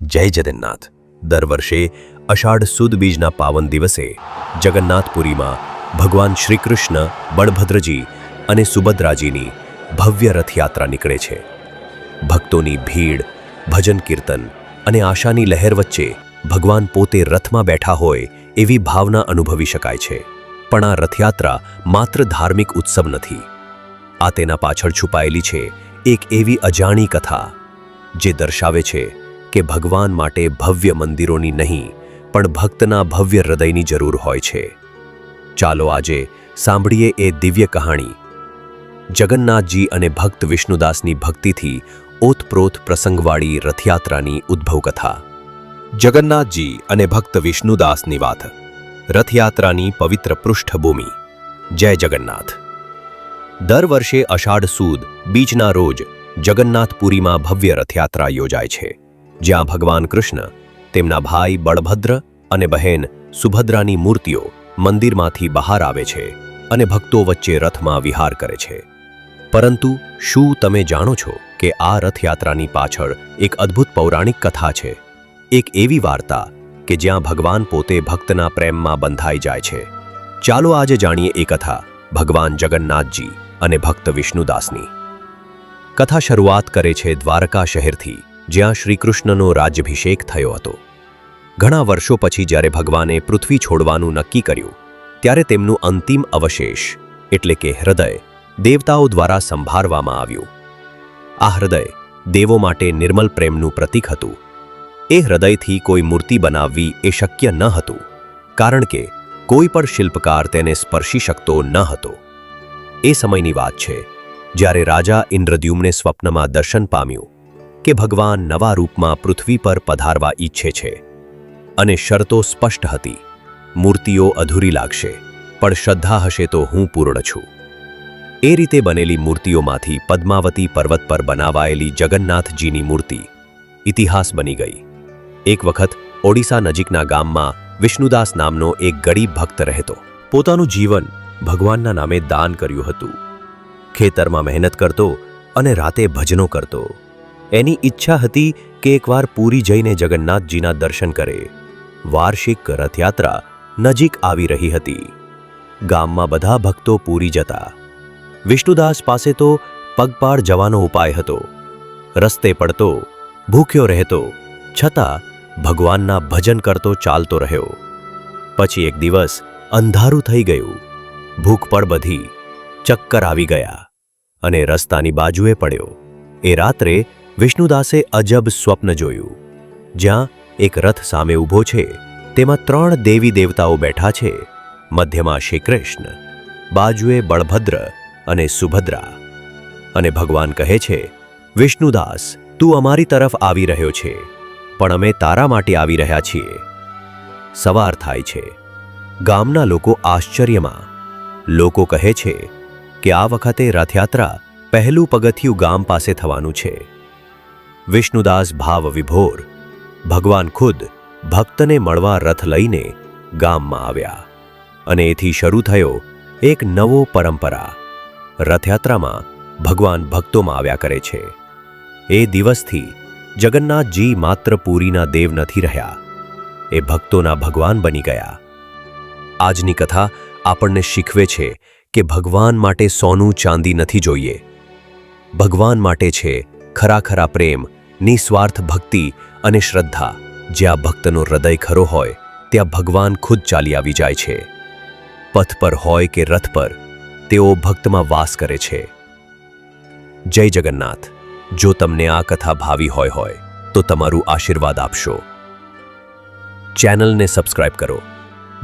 જય જગન્નાથ। દર વર્ષે અષાઢ સુદ બીજના પાવન દિવસે જગન્નાથપુરીમાં ભગવાન શ્રી કૃષ્ણ, બળભદ્રજી અને સુભદ્રાજીની ભવ્ય રથયાત્રા નીકળે છે। ભક્તોની ભીડ, ભજન કીર્તન અને આશાની લહેર વચ્ચે ભગવાન પોતે રથમાં બેઠા હોય એવી ભાવના અનુભવી શકાય છે। પણ આ રથયાત્રા માત્ર ધાર્મિક ઉત્સવ નથી। આ તેના પાછળ છુપાયેલી છે એક એવી અજાણી કથા જે દર્શાવે છે કે ભગવાન માટે ભવ્ય મંદિરોની નહીં પણ ભક્તના ભવ્ય હૃદયની જરૂર હોય છે। ચાલો આજે સાંભળીએ એ દિવ્ય કહાણી, જગન્નાથજી અને ભક્ત વિષ્ણુદાસની ભક્તિથી ઓતપ્રોત પ્રસંગવાળી રથયાત્રાની ઉદ્ભવ કથા। જગન્નાથજી અને ભક્ત વિષ્ણુદાસની વાત, રથયાત્રાની પવિત્ર પૃષ્ઠભૂમિ। જય જગન્નાથ। દર વર્ષે અષાઢ સુદ બીજના રોજ જગન્નાથપુરીમાં ભવ્ય રથયાત્રા યોજાય છે, જ્યાં ભગવાન કૃષ્ણ, તેમના ભાઈ બળભદ્ર અને બહેન સુભદ્રાની મૂર્તિઓ મંદિરમાંથી બહાર આવે છે અને ભક્તો વચ્ચે રથમાં વિહાર કરે છે। પરંતુ શું તમે જાણો છો કે આ રથયાત્રાની પાછળ એક અદ્ભુત પૌરાણિક કથા છે? એક એવી વાર્તા કે જ્યાં ભગવાન પોતે ભક્તના પ્રેમમાં બંધાઈ જાય છે। ચાલો આજે જાણીએ એ કથા, ભગવાન જગન્નાથજી અને ભક્ત વિષ્ણુદાસની। કથા શરૂઆત કરે છે દ્વારકા શહેરથી, જ્યાં શ્રી કૃષ્ણનો રાજ્યાભિષેક થયો હતો। ઘણા વર્ષો પછી જ્યારે ભગવાને પૃથ્વી છોડવાનું નક્કી કર્યું, ત્યારે તેમનું અંતિમ અવશેષ એટલે કે હૃદય દેવતાઓ દ્વારા સંભાળવામાં આવ્યું। આ હૃદય દેવો માટે નિર્મલ પ્રેમનું પ્રતીક હતું। એ હૃદયથી કોઈ મૂર્તિ બનાવવી એ શક્ય ન હતું, કારણ કે કોઈ પણ શિલ્પકાર તેને સ્પર્શી શકતો ન હતો। એ સમયની વાત છે જ્યારે રાજા ઇન્દ્રદ્યુમ્ને સ્વપ્નમાં દર્શન પામ્યું કે ભગવાન નવા રૂપમાં પૃથ્વી પર પધારવા ઈચ્છે છે અને શરતો સ્પષ્ટ હતી, મૂર્તિઓ અધૂરી લાગશે પણ શ્રદ્ધા હશે તો હું પૂર્ણ છું। એ રીતે બનેલી મૂર્તિઓમાંથી પદ્માવતી પર્વત પર બનાવાયેલી જગન્નાથજીની મૂર્તિ ઇતિહાસ બની ગઈ। એક વખત ઓડિશા નજીકના ગામમાં વિષ્ણુદાસ નામનો એક ગરીબ ભક્ત રહેતો। પોતાનું જીવન ભગવાનના નામે દાન કર્યું હતું। ખેતરમાં મહેનત કરતો અને રાતે ભજનો કરતો। એની ઈચ્છા હતી કે એકવાર પૂરી જઈને જગન્નાથજીના દર્શન કરે। વાર્ષિક રથયાત્રા નજીક આવી રહી હતી। ગામમાં બધા ભક્તો પૂરી જતા। વિષ્ણુદાસ પાસે તો પગપાળ જવાનો ઉપાય હતો। રસ્તે પડતો, ભૂખ્યો રહેતો, છતાં ભગવાનના ભજન કરતો ચાલતો રહ્યો। પછી એક દિવસ અંધારું થઈ ગયું, ભૂખ પણ બધી, ચક્કર આવી ગયા અને રસ્તાની બાજુએ પડ્યો। એ રાત્રે વિષ્ણુદાસે અજબ સ્વપ્ન જોયું, જ્યાં એક રથ સામે ઊભો છે, તેમાં 3 દેવી દેવતાઓ બેઠા છે। મધ્યમાં શ્રી કૃષ્ણ, બાજુએ બળભદ્ર અને સુભદ્રા, અને ભગવાન કહે છે, વિષ્ણુદાસ, તું અમારી તરફ આવી રહ્યો છે, પણ અમે તારા માટે આવી રહ્યા છીએ। સવાર થાય છે। ગામના લોકો આશ્ચર્યમાં। લોકો કહે છે કે આ વખતે રથયાત્રા પહેલું પગથિયું ગામ પાસે થવાનું છે। વિષ્ણુદાસ ભાવ વિભોર, ભગવાન ખુદ ભક્તને મળવા રથ લઈને ગામમાં આવ્યા અને એથી શરૂ થયો એક નવો પરંપરા। રથયાત્રામાં ભગવાન ભક્તોમાં આવ્યા કરે છે। એ દિવસથી જગન્નાથજી માત્ર પુરીના દેવ નથી રહ્યા, એ ભક્તોના ભગવાન બની ગયા। આજની કથા આપણને શીખવે છે કે ભગવાન માટે સોનું ચાંદી નથી જોઈએ। ભગવાન માટે છે ખરા પ્રેમ, નિસ્વાર્થ ભક્તિ અને શ્રદ્ધા। જ્યાં ભક્તનો હૃદય ખરો હોય ત્યાં ભગવાન ખુદ ચાલી આવી જાય છે। પથ પર હોય કે રથ પર, તેઓ ભક્તમાં વાસ કરે છે। જય જગન્નાથ। જો તમને આ કથા ભાવી હોય તો તમારું આશીર્વાદ આપશો। ચેનલને સબસ્ક્રાઇબ કરો।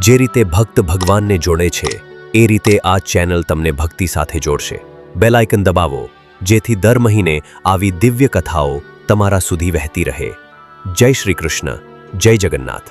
જે રીતે ભક્ત ભગવાનને જોડે છે, એ રીતે આ ચેનલ તમને ભક્તિ સાથે જોડશે। બેલ આઇકન દબાવો, જેથી દર મહિને આવી દિવ્ય કથાઓ તમારા સુધી વહેતી રહે। જય શ્રી કૃષ્ણ, જય જગન્નાથ।